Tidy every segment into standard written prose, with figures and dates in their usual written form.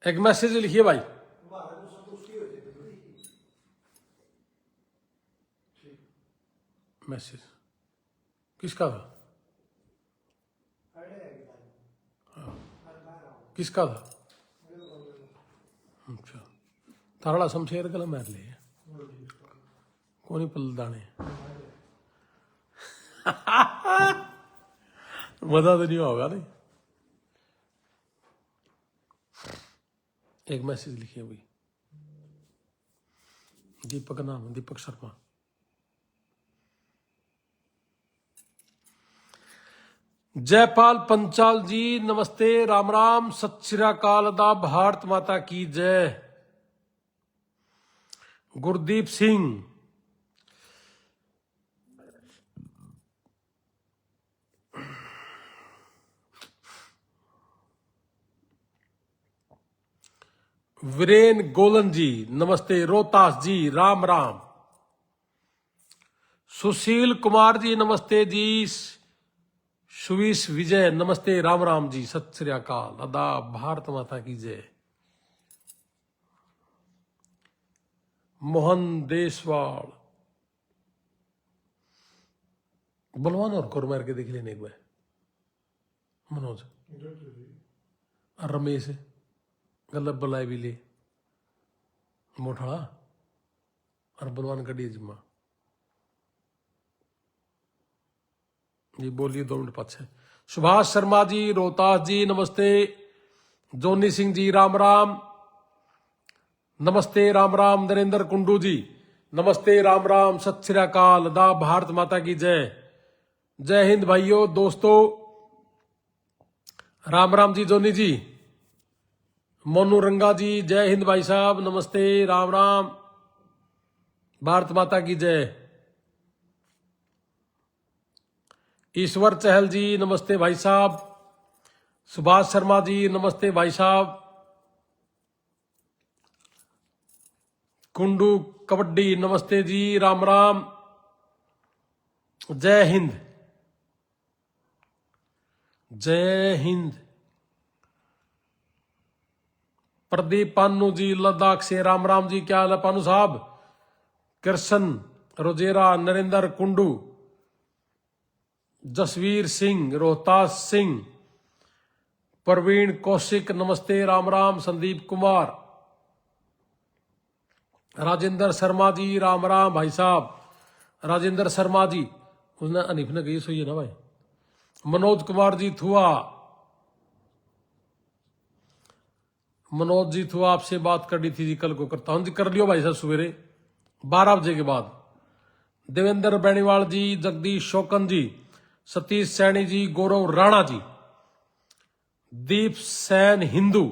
एक मैसेज लिखिए भाई। मैसेज किसका था? किसका था? अच्छा, थारा शमशेर गला मार ले कोनी पलदाने मजा तो नहीं होगा नहीं। एक मैसेज लिखिए भाई। दीपक का नाम दीपक शर्मा। जयपाल पंचाल जी नमस्ते, राम राम, सत श्री अकाल, आदाब, भारत माता की जय। गुरदीप सिंह, वीरेन गोलन जी नमस्ते, रोहतास जी राम राम, सुशील कुमार जी नमस्ते जी, सुवीश विजय नमस्ते, राम राम जी, सत श्री अकाल, आदाब, भारत माता की जय। मोहन देसवाल, बलवान और कोर मार के देख लेने एक बार। मनोज रमेश गलत बुलाए भी ले मोठा और बलवान कड़ी जिम्मा जी। बोलिए 2 मिनट पाछे। सुभाष शर्मा जी रोहतास जी नमस्ते, जोनी सिंह जी राम राम, नमस्ते राम राम, नरेंद्र कुंडू जी नमस्ते, राम राम, सत श्री अकाल, आदाब, भारत माता की जय। जय हिंद भाइयों दोस्तों, राम राम जी जोनी जी, मोनू रंगा जी जय हिंद भाई साहब, नमस्ते, राम राम, भारत माता की जय। ईश्वर चहल जी नमस्ते भाई साहब, सुभाष शर्मा जी नमस्ते भाई साहब, कुंडू कबड्डी नमस्ते जी, राम राम, जय हिंद जय हिंद। प्रदीप पानू जी लद्दाख से राम राम जी, क्या हाल है पानू साहब। कृष्ण रोजेरा, नरेंद्र कुंडू, जसवीर सिंह, रोहतास सिंह, प्रवीण कौशिक नमस्ते, राम राम, संदीप कुमार, राजेंद्र शर्मा जी राम राम भाई साहब, राजेंद्र शर्मा जी उसने अनिफ ने गई सोई है ना भाई। मनोज कुमार जी थुआ, मनोज जी थुआ आपसे बात करनी थी जी, कल को करता हूं जी, कर लियो भाई साहब सवेरे 12 बजे के बाद। देवेंद्र बेनीवाल जी, जगदीश शोकन जी, सतीश सैनी जी, गौरव राणा जी, दीप सैन हिंदू,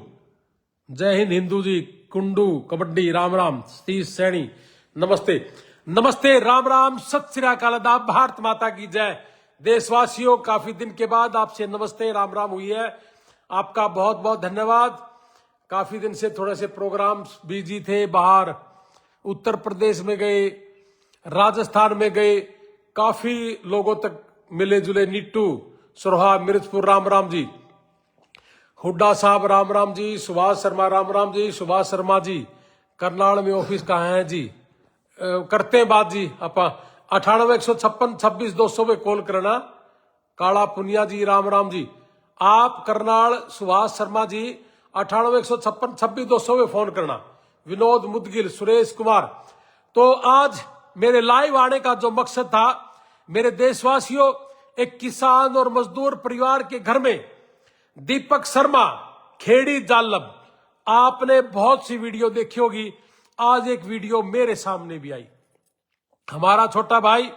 जय हिंद हिंदू जी, कुंडू कबड्डी राम राम, सतीश सैनी नमस्ते, नमस्ते राम राम, सत श्री अकाल, आदाब, भारत माता की जय। देशवासियों, काफी दिन के बाद आपसे नमस्ते राम राम हुई है, आपका बहुत बहुत धन्यवाद। काफी दिन से थोड़े से प्रोग्राम्स बिजी थे, बाहर उत्तर प्रदेश में गए, राजस्थान में गए, काफी लोगों तक मिले जुले, नीटू सुरहा मिर्चपुर राम राम जी, हुड्डा साहब राम राम जी, सुभाष शर्मा राम राम जी, सुभाष शर्मा जी करनाल में ऑफिस कहाँ है जी, करते हैं बात जी। आपा 98-156-26-200 पे कॉल करना। काला पुनिया जी राम राम जी, आप करनाल सुभाष शर्मा जी 98-156-26-200 पे फोन करना। विनोद मुदगिल, सुरेश कुमार। तो आज मेरे लाइव आने का जो मकसद था, मेरे देशवासियों, एक किसान और मजदूर परिवार के घर में दीपक शर्मा, खेड़ी जालब, आपने बहुत सी वीडियो देखी होगी, आज एक वीडियो मेरे सामने भी आई। हमारा छोटा भाई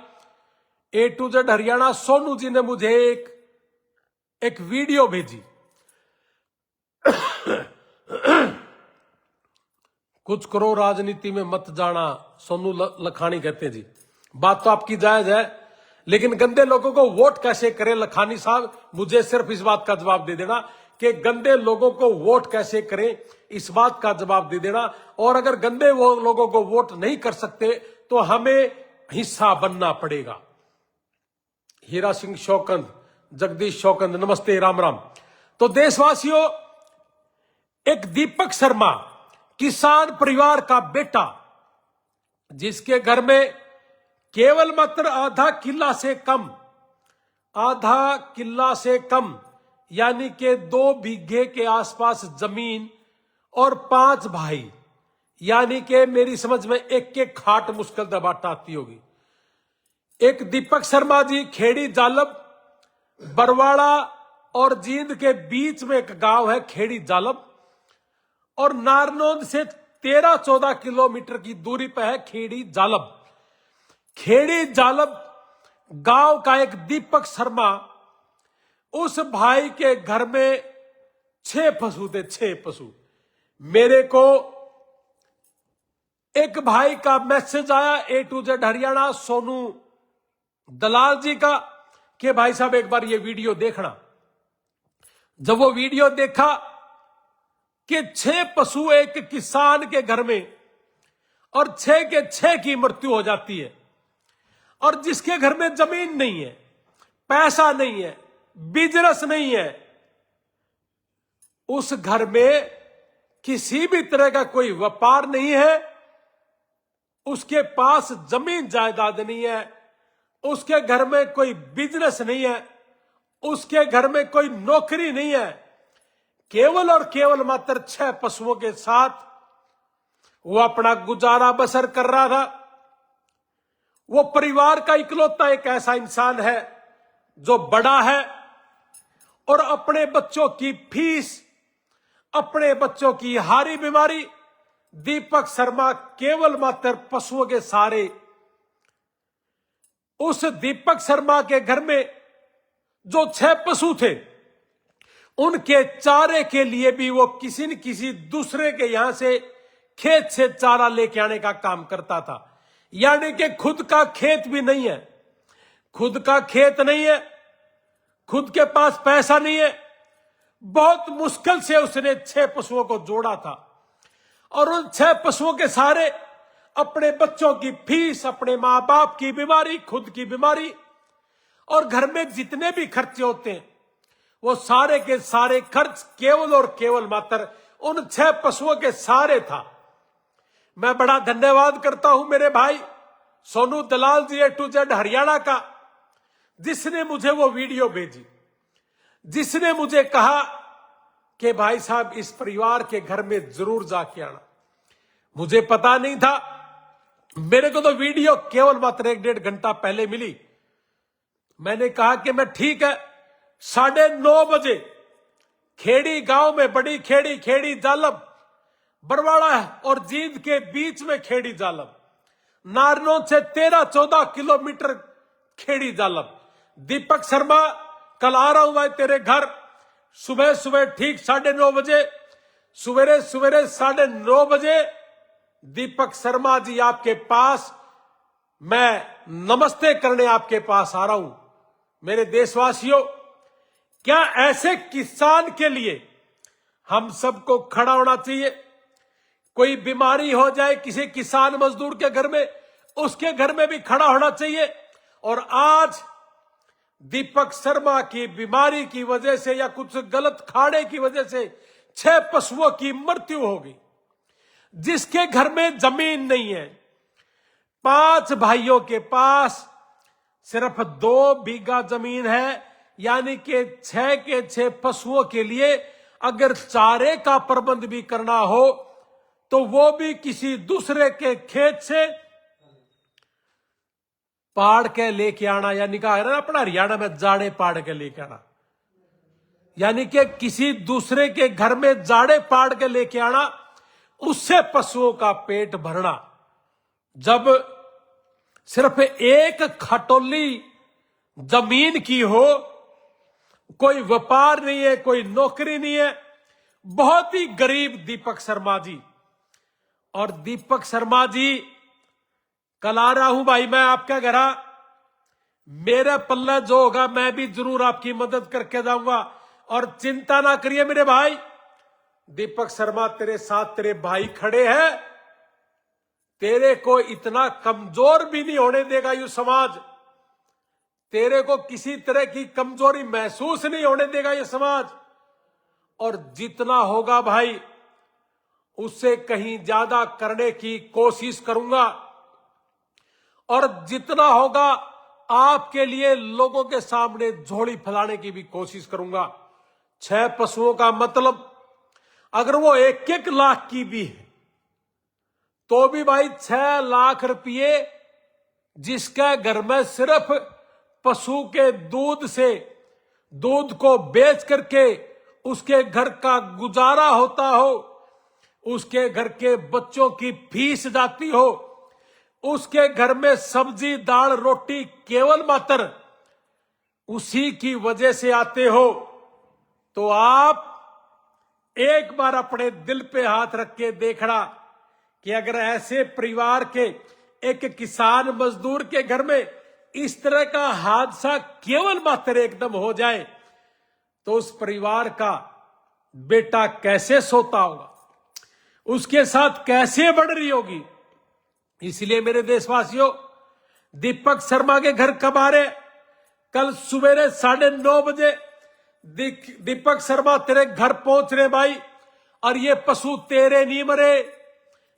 A to Z Haryana Sonu ji ने मुझे एक वीडियो भेजी। कुछ करो राजनीति में मत जाना, सोनू लखानी कहते हैं जी। बात तो आपकी जायज है, लेकिन गंदे लोगों को वोट कैसे करें लखानी साहब, मुझे सिर्फ इस बात का जवाब दे देना कि गंदे लोगों को वोट कैसे करें, इस बात का जवाब दे देना। और अगर गंदे वो लोगों को वोट नहीं कर सकते तो हमें हिस्सा बनना पड़ेगा। हीरा सिंह शौकंद, जगदीश शौकंद नमस्ते, राम राम। तो देशवासियों, एक दीपक शर्मा किसान परिवार का बेटा, जिसके घर में केवल मात्र आधा किल्ला से कम यानी कि 2 बीघे के आसपास जमीन और 5 भाई, यानी कि मेरी समझ में एक खाट मुश्किल दबाट आती होगी। एक दीपक शर्मा जी खेड़ी जालब, बरवाड़ा और जींद के बीच में एक गांव है खेड़ी जालब, और नारनौंद से 13-14 किलोमीटर की दूरी पर है खेड़ी जालब। खेड़ी जालब गांव का एक दीपक शर्मा, उस भाई के घर में 6 पशु थे, 6 पशु। मेरे को एक भाई का मैसेज आया A to Z Haryana Sonu दलाल जी का कि भाई साहब एक बार ये वीडियो देखना। जब वो वीडियो देखा कि 6 पशु एक किसान के घर में और 6 के 6 की मृत्यु हो जाती है, और जिसके घर में जमीन नहीं है, पैसा नहीं है, बिजनेस नहीं है, उस घर में किसी भी तरह का कोई व्यापार नहीं है, उसके पास जमीन जायदाद नहीं है, उसके घर में कोई बिजनेस नहीं है, उसके घर में कोई नौकरी नहीं है, केवल और केवल मात्र 6 पशुओं के साथ वो अपना गुजारा बसर कर रहा था। वो परिवार का इकलौता एक ऐसा इंसान है जो बड़ा है और अपने बच्चों की फीस, अपने बच्चों की हारी बीमारी, दीपक शर्मा केवल मात्र पशुओं के सहारे। उस दीपक शर्मा के घर में जो 6 पशु थे, उनके चारे के लिए भी वो किसी न किसी दूसरे के यहां से खेत से चारा लेके आने का काम करता था। यानी कि खुद का खेत भी नहीं है, खुद का खेत नहीं है, खुद के पास पैसा नहीं है। बहुत मुश्किल से उसने 6 पशुओं को जोड़ा था, और उन 6 पशुओं के सहारे अपने बच्चों की फीस, अपने मां बाप की बीमारी, खुद की बीमारी, और घर में जितने भी खर्चे होते हैं वो सारे के सारे खर्च केवल और केवल मात्र उन 6 पशुओं के सहारे था। मैं बड़ा धन्यवाद करता हूं मेरे भाई सोनू दलाल जी A to Z हरियाणा का, जिसने मुझे वो वीडियो भेजी, जिसने मुझे कहा कि भाई साहब इस परिवार के घर में जरूर जाके आना। मुझे पता नहीं था, मेरे को तो वीडियो केवल मात्र 1-1.5 घंटा पहले मिली। मैंने कहा कि मैं ठीक है, 9:30 बजे खेड़ी गांव में, बड़ी खेड़ी, खेड़ी जालब, बरवाड़ा और जींद के बीच में खेड़ी जालब, नारनौंद से 13-14 किलोमीटर खेड़ी जालब। दीपक शर्मा कल आ रहा हूं मैं तेरे घर, सुबह सुबह ठीक 9:30 बजे, सवेरे सवेरे 9:30 बजे दीपक शर्मा जी आपके पास मैं नमस्ते करने आपके पास आ रहा हूं। मेरे देशवासियों, क्या ऐसे किसान के लिए हम सबको खड़ा होना चाहिए? कोई बीमारी हो जाए किसी किसान मजदूर के घर में, उसके घर में भी खड़ा होना चाहिए। और आज दीपक शर्मा की बीमारी की वजह से या कुछ गलत खाने की वजह से 6 पशुओं की मृत्यु हो गई। जिसके घर में जमीन नहीं है, 5 भाइयों के पास सिर्फ 2 बीघा जमीन है, यानी कि 6 के 6 पशुओं के लिए अगर चारे का प्रबंध भी करना हो तो वो भी किसी दूसरे के खेत से पाड़ के लेके आना, यानी कहा है ना अपना हरियाणा में जाड़े पाड़ के लेके आना, यानी कि किसी दूसरे के घर में जाड़े पाड़ के लेके आना, उससे पशुओं का पेट भरना। जब सिर्फ 1 खटोली जमीन की हो, कोई व्यापार नहीं है, कोई नौकरी नहीं है, बहुत ही गरीब दीपक शर्मा जी। और दीपक शर्मा जी कल आ रहा हूं भाई मैं आपका घर, मेरे पल्ले जो होगा मैं भी जरूर आपकी मदद करके जाऊंगा। और चिंता ना करिए मेरे भाई, दीपक शर्मा तेरे साथ तेरे भाई खड़े हैं, तेरे को इतना कमजोर भी नहीं होने देगा ये समाज, तेरे को किसी तरह की कमजोरी महसूस नहीं होने देगा ये समाज। और जितना होगा भाई उससे कहीं ज्यादा करने की कोशिश करूंगा और जितना होगा आपके लिए लोगों के सामने झोली फैलाने की भी कोशिश करूंगा। 6 पशुओं का मतलब अगर वो 1-1 लाख की भी है तो भी भाई 6 लाख रुपये जिसके घर में सिर्फ पशु के दूध से दूध को बेच करके उसके घर का गुजारा होता हो, उसके घर के बच्चों की फीस जाती हो, उसके घर में सब्जी दाल रोटी केवल मात्र उसी की वजह से आते हो, तो आप एक बार अपने दिल पे हाथ रख के देखना कि अगर ऐसे परिवार के एक किसान मजदूर के घर में इस तरह का हादसा केवल मात्र एकदम हो जाए तो उस परिवार का बेटा कैसे सोता होगा, उसके साथ कैसे बढ़ रही होगी। इसलिए मेरे देशवासियों, दीपक शर्मा के घर कब आ रहे? कल सवेरे 9:30 बजे दीपक शर्मा तेरे घर पहुंच रहे भाई। और ये पशु तेरे नहीं मरे,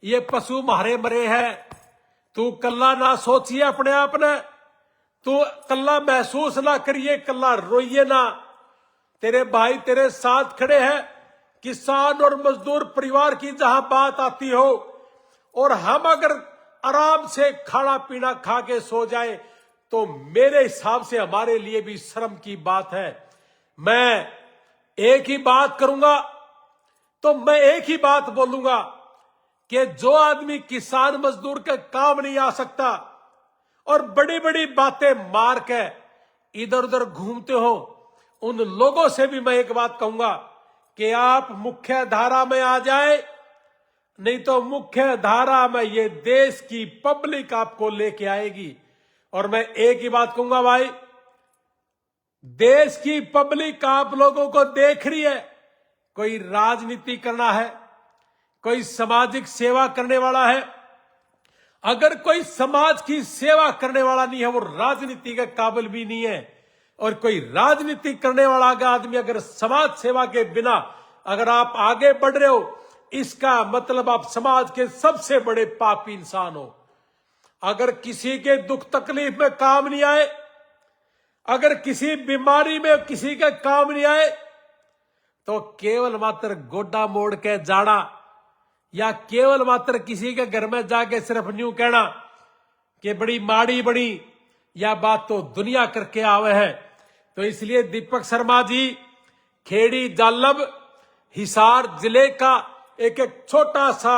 ये पशु मारे मरे हैं। तू कल्ला ना सोचिए अपने आप ने, तू कल्ला महसूस ना करिए, कल्ला रोइए ना। तेरे भाई तेरे साथ खड़े हैं। किसान और मजदूर परिवार की जहां बात आती हो और हम अगर आराम से खाना पीना खा के सो जाए तो मेरे हिसाब से हमारे लिए भी शर्म की बात है। मैं एक ही बात करूंगा, तो मैं एक ही बात बोलूंगा कि जो आदमी किसान मजदूर के काम नहीं आ सकता और बड़ी बड़ी बातें मार के इधर उधर घूमते हो, उन लोगों से भी मैं एक बात कहूंगा कि आप मुख्य धारा में आ जाए, नहीं तो मुख्य धारा में ये देश की पब्लिक आपको लेके आएगी। और मैं एक ही बात कहूंगा भाई, देश की पब्लिक आप लोगों को देख रही है। कोई राजनीति करना है, कोई सामाजिक सेवा करने वाला है, अगर कोई समाज की सेवा करने वाला नहीं है वो राजनीति के काबिल भी नहीं है। और कोई राजनीति करने वाला आदमी अगर समाज सेवा के बिना अगर आप आगे बढ़ रहे हो, इसका मतलब आप समाज के सबसे बड़े पापी इंसान हो। अगर किसी के दुख तकलीफ में काम नहीं आए, अगर किसी बीमारी में किसी के काम नहीं आए, तो केवल मात्र गोडा मोड़ के जाना या केवल मात्र किसी के घर में जाके सिर्फ न्यू कहना कि बड़ी माड़ी बड़ी, या बात तो दुनिया करके आवे है। तो इसलिए दीपक शर्मा जी खेड़ी जालब हिसार जिले का एक छोटा सा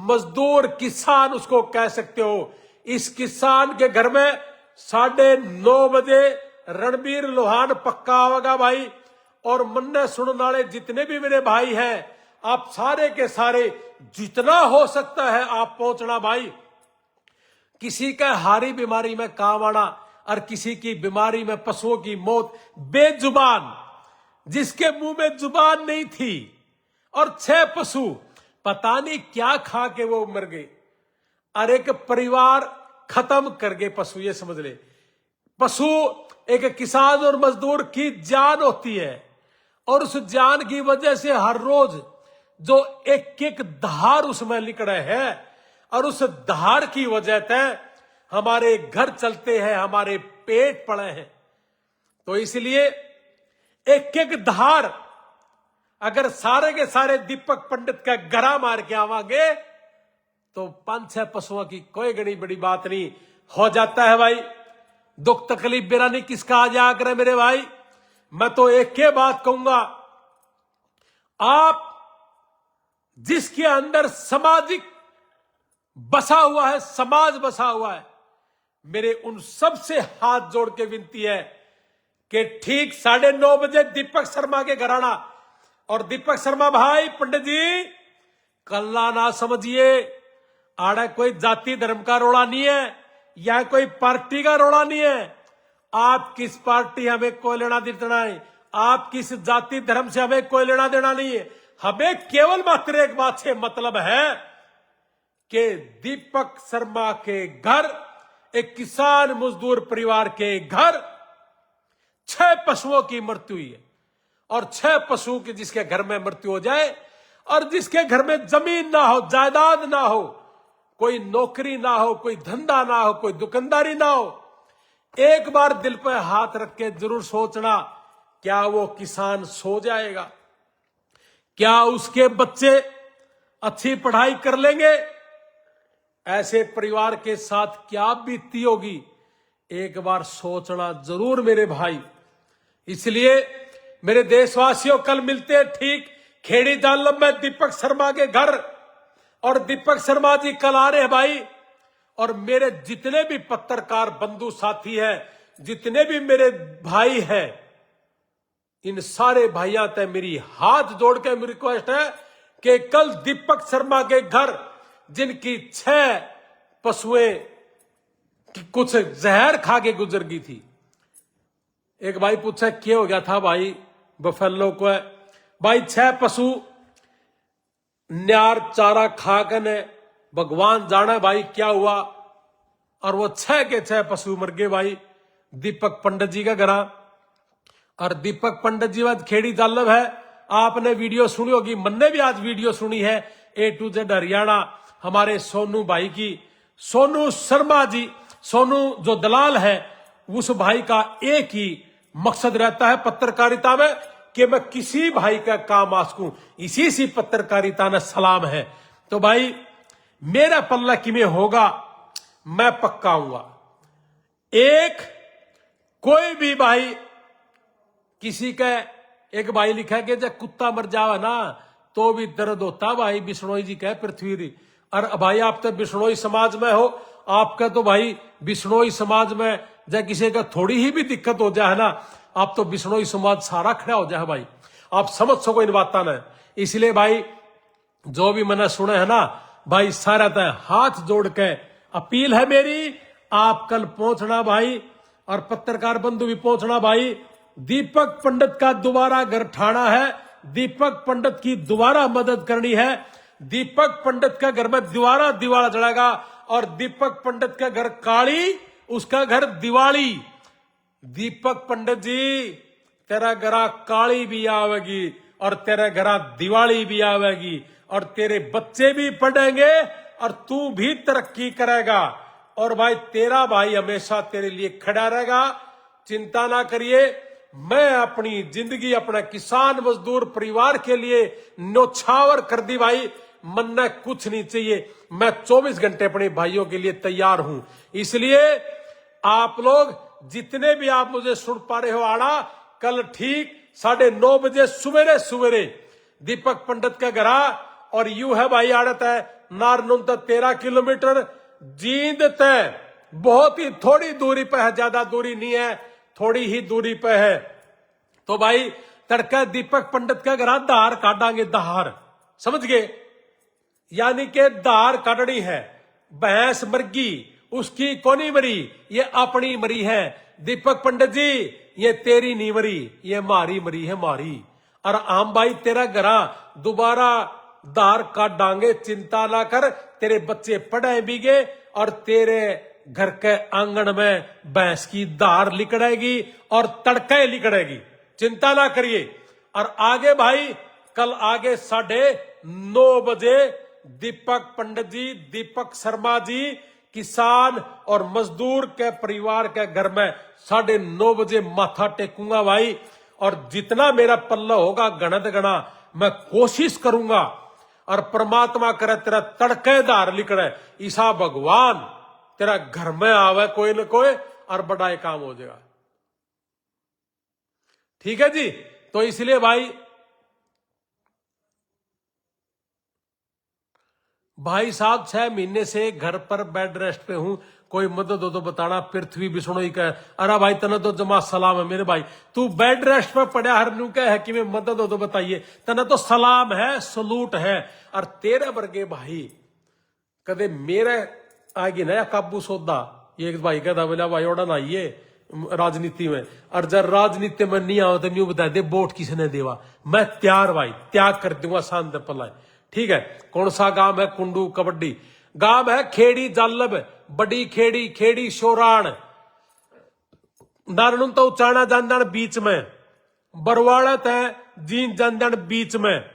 मजदूर किसान उसको कह सकते हो। इस किसान के घर में 9:30 बजे रणबीर लोहान पक्का आवेगा भाई। और मन्ने सुनने वाले जितने भी मेरे भाई हैं, आप सारे के सारे जितना हो सकता है आप पहुंचना भाई। किसी का हारी बीमारी में काम आना और किसी की बीमारी में पशुओं की मौत, बेजुबान जिसके मुंह में जुबान नहीं थी और 6 पशु पता नहीं क्या खा के वो मर गए और एक परिवार खत्म कर गए पशु। ये समझ ले, पशु एक किसान और मजदूर की जान होती है और उस जान की वजह से हर रोज जो एक एक धार उसमें निकले है और उस धार की वजह से हमारे घर चलते हैं, हमारे पेट पड़े हैं। तो इसलिए एक एक धार अगर सारे के सारे दीपक पंडित का गरा मार के आवांगे तो 5-6 पशुओं की कोई बड़ी बड़ी बात नहीं हो जाता है भाई। दुख तकलीफ बेरानी किसका आ जा करे मेरे भाई। मैं तो एक ही बात कहूंगा, आप जिसके अंदर सामाजिक बसा हुआ है, समाज बसा हुआ है, मेरे उन सब से हाथ जोड़ के विनती है कि ठीक 9:30 बजे दीपक शर्मा के घर आना। और दीपक शर्मा भाई, पंडित जी कल्ला ना समझिए, आड़ा कोई जाति धर्म का रोड़ा नहीं है या कोई पार्टी का रोड़ा नहीं है। आप किस पार्टी हमें कोई लेना देना है, आप किस जाति धर्म से हमें कोई लेना देना नहीं है। हमें केवल मात्र एक बात से मतलब है कि दीपक शर्मा के घर, एक किसान मजदूर परिवार के घर 6 पशुओं की मृत्यु हुई है। और 6 पशु की जिसके घर में मृत्यु हो जाए, और जिसके घर में जमीन ना हो, जायदाद ना हो, कोई नौकरी ना हो, कोई धंधा ना हो, कोई दुकानदारी ना हो, एक बार दिल पे हाथ रख के जरूर सोचना, क्या वो किसान सो जाएगा? क्या उसके बच्चे अच्छी पढ़ाई कर लेंगे? ऐसे परिवार के साथ क्या बीती होगी? एक बार सोचना जरूर मेरे भाई। इसलिए मेरे देशवासियों, कल मिलते हैं ठीक खेड़ी जालम में दीपक शर्मा के घर, और दीपक शर्मा जी कल आ रहे हैं भाई। और मेरे जितने भी पत्रकार बंधु साथी हैं, जितने भी मेरे भाई हैं, इन सारे भाइयों तक मेरी हाथ जोड़ के मेरी रिक्वेस्ट है कि कल दीपक शर्मा के घर, जिनकी 6 पशुएं कुछ जहर खा के गुजर गई थी। एक भाई पूछा क्या हो गया था भाई बफेलो को? भाई 6 पशु न्यार चारा खा के भगवान जाना भाई क्या हुआ, और वो 6 के 6 पशु मर गए भाई दीपक पंडित जी का घर। और दीपक पंडित जी बाद खेड़ी जालम है, आपने वीडियो सुनी होगी, मैंने भी आज वीडियो सुनी है A to Z हरियाणा हमारे सोनू भाई की। सोनू शर्मा जी, सोनू जो दलाल है, उस भाई का एक ही मकसद रहता है पत्रकारिता में कि मैं किसी भाई का काम आ सकूं, इसी सी पत्रकारिता ने सलाम है। तो भाई मेरा पल्ला किमें होगा, मैं पक्का आऊंगा। एक कोई भी भाई किसी का, एक भाई लिखा है कि जब कुत्ता मर जावा ना तो भी दर्द होता भाई, बिश्नोई जी कहे पृथ्वी। और भाई आप तो बिश्नोई समाज में हो, आपका तो भाई बिश्नोई समाज में जब किसी का थोड़ी ही भी दिक्कत हो जाए ना, आप तो बिश्नोई समाज सारा खड़ा हो जाए भाई। आप समझ सको इन बातों ने। इसलिए भाई जो भी मैंने सुने है ना भाई, सारा तय हाथ जोड़ के अपील है मेरी, आप कल पहुंचना भाई, और पत्रकार बंधु भी पहुंचना भाई। दीपक पंडित का दोबारा घर ठाना है, दीपक पंडित की दोबारा मदद करनी है। दीपक पंडित का घर में दोबारा दिवाला जलाएगा, और दीपक पंडित का घर काली, उसका घर दिवाली। दीपक पंडित जी तेरा घरा काली भी आवेगी और तेरे घरा दिवाली भी आवेगी, और तेरे बच्चे भी पढ़ेंगे और तू भी तरक्की करेगा। और भाई तेरा भाई हमेशा तेरे लिए खड़ा रहेगा, चिंता ना करिए। मैं अपनी जिंदगी अपना किसान मजदूर परिवार के लिए न्योछावर कर दी भाई, मन में कुछ नहीं चाहिए। मैं 24 घंटे अपने भाइयों के लिए तैयार हूं। इसलिए आप लोग जितने भी आप मुझे सुन पा रहे हो, आना कल ठीक 9:30 बजे सुबेरे सुबेरे दीपक पंडित का घरा। और यू है भाई आड़त है नारनून तक 13 किलोमीटर, जींद तय बहुत ही थोड़ी दूरी पे है, ज्यादा दूरी नहीं है, थोड़ी ही दूरी पे है। तो भाई तड़का दीपक पंडित का घरा धार काटांगे, धार समझ गए, यानी के धार काटनी है। भैंस मरगी, उसकी कोनी मरी, ये अपनी मरी है। दीपक पंडित जी ये तेरी नहीं मरी, ये मारी मरी है मारी। और आम भाई तेरा घरा दोबारा धार काट डांगे, चिंता ना कर, तेरे बच्चे पढ़े भी गए और तेरे घर के आंगन में भैंस की धार लिकड़ेगी और तड़के लिकड़ेगी, चिंता ना करिए। और आगे भाई कल आगे 9:30 बजे दीपक पंडित जी, दीपक शर्मा जी किसान और मजदूर के परिवार के घर में 9:30 बजे माथा टेकूंगा भाई। और जितना मेरा पल्ला होगा गणत गणा मैं कोशिश करूंगा, और परमात्मा करे तेरा तड़केदार लिकड़े, ईसा भगवान तेरा घर में आवे कोई न कोई, और बड़ा काम हो जाएगा। ठीक है जी। तो इसलिए भाई साहब 6 महीने से घर पर बेड रेस्ट पे हूं, कोई मदद हो तो बताना। पृथ्वी बिश्नोई का, अरे भाई तना तो जमा सलाम है मेरे भाई, तू बेड रेस्ट पे पड़ा हरनू का है कि मैं मदद हो तो बताइए, तना तो सलाम है, सलूट है। और तेरे वर्गे भाई कदे मेरे आगे नया काबू सौदा, ये एक भाई कहता बोला भाई ओडा ना आइए राजनीति में, और जब राजनीति में नहीं आओ तो न्यू बता दे वोट किसने देवा, मैं त्यार भाई, त्याग कर दूंगा शांत पलाए। ठीक है। कौन सा गांव है? कुंडू कबड्डी गांव है, खेड़ी जालब, बड़ी खेड़ी, खेड़ी शोराण, नारनुन तो उचाना जानदान बीच में, बरवाड़त है जीन जानदान बीच में।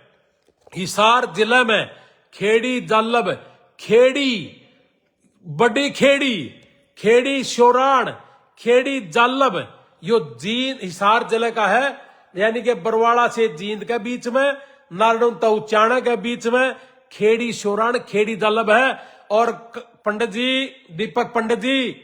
हिसार जिले में खेड़ी जालब, खेड़ी बड़ी खेड़ी, खेड़ी शोराण, खेड़ी जालब, यो जींद हिसार जिले का है, यानी कि बरवाड़ा से जींद के बीच में, नारायण तउचाणा के बीच में खेड़ी शोराण खेड़ी जालब है। और पंडित जी, दीपक पंडित जी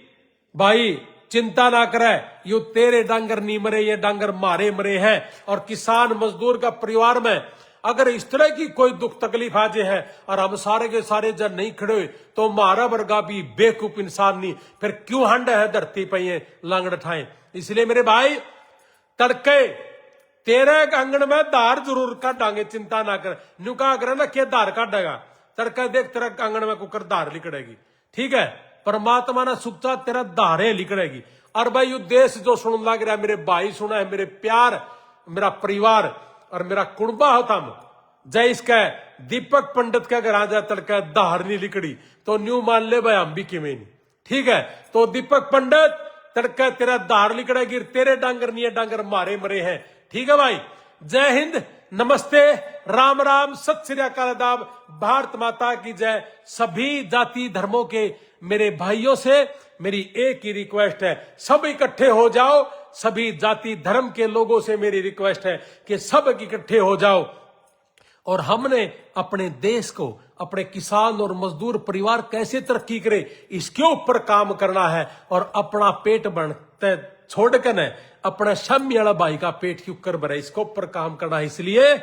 भाई चिंता ना करे, यो तेरे डांगर नहीं मरे, ये डांगर मारे मरे हैं। और किसान मजदूर का परिवार में अगर इस तरह की कोई दुख तकलीफ आ जाए है और हम सारे के सारे जन नहीं खड़े हुए तो हमारा वर्गा भी बेवकूफ इंसान नहीं, फिर क्यों हंड है धरती पे ये लांगड़ ठाए। इसलिए मेरे भाई तड़के तेरे आंगन में धार जरूर काटांगे, चिंता ना कर। न्यू कहा करे ना के धार काटेगा, तड़का देख तेरा आंगन में कुकर धार लिकड़ेगी, ठीक है। परमात्मा ने सुखचा तेरा धारे लिकड़ेगी। और भाई यू देश जो सुन लग रहा है, मेरे भाई सुना है, मेरे प्यार, मेरा परिवार और मेरा कुणबा होता हम जय इसका दीपक पंडित के अगर आ जाए तड़का धार नहीं लिकड़ी तो न्यू मान ले भाई हम भी किमें नहीं, ठीक है। तो दीपक पंडित तड़का तेरा धार लिकड़ेगी, तेरे डांगर नहीं है, डांगर मारे मरे हैं, ठीक है भाई। जय हिंद, नमस्ते, राम राम, सत श्री अकाल, आदाब, भारत माता की जय। सभी जाति धर्मों के मेरे भाइयों से मेरी एक ही रिक्वेस्ट है, सब इकट्ठे हो जाओ। सभी जाति धर्म के लोगों से मेरी रिक्वेस्ट है कि सब इकट्ठे हो जाओ और हमने अपने देश को, अपने किसान और मजदूर परिवार कैसे तरक्की करे इसके ऊपर काम करना है। और अपना पेट बनते छोड़ कर न अपना शामी वाला भाई का पेट क्यों कर भरे, इसके ऊपर काम करना है। इसलिए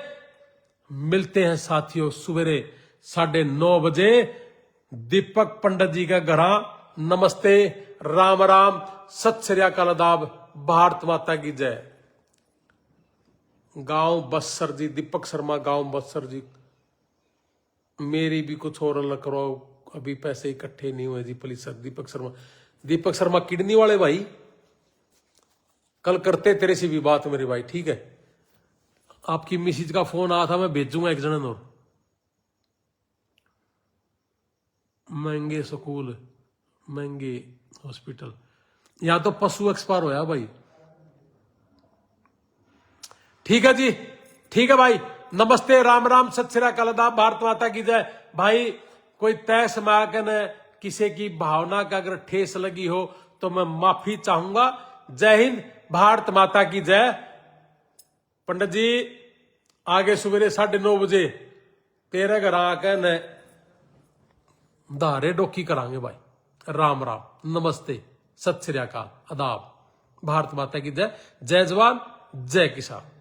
मिलते हैं साथियों सवेरे 9:30 बजे दीपक पंडित जी का घर। नमस्ते, राम राम, सत श्री अकाल, आदाब, भारत माता की जय। गांव बस्सर जी, दीपक शर्मा गांव बस्सर जी। मेरी भी कुछ और अलग करो, अभी पैसे इकट्ठे नहीं हुए जी please sir. Deepak Sharma kidney वाले भाई, कल करते तेरे से भी बात मेरे भाई, ठीक है। आपकी मिसेज का फोन आया था, मैं भेजूंगा एक जन और। महंगे स्कूल, महंगे हॉस्पिटल, यहां तो पशु एक्सपायर होया भाई, ठीक है जी, ठीक है भाई। नमस्ते, राम राम, सत श्री अकाल, आदाब, भारत माता की जय। भाई कोई तय समागन किसी की भावना का अगर ठेस लगी हो तो मैं माफी चाहूंगा। जय हिंद, भारत माता की जय। पंडित जी आगे सवेरे 9:30 बजे तेरे घर आकर न धारे डोकी करांगे भाई। राम राम, नमस्ते, सत श्री अकाल, आदाब, भारत माता की जय। जय जवान, जय किसान।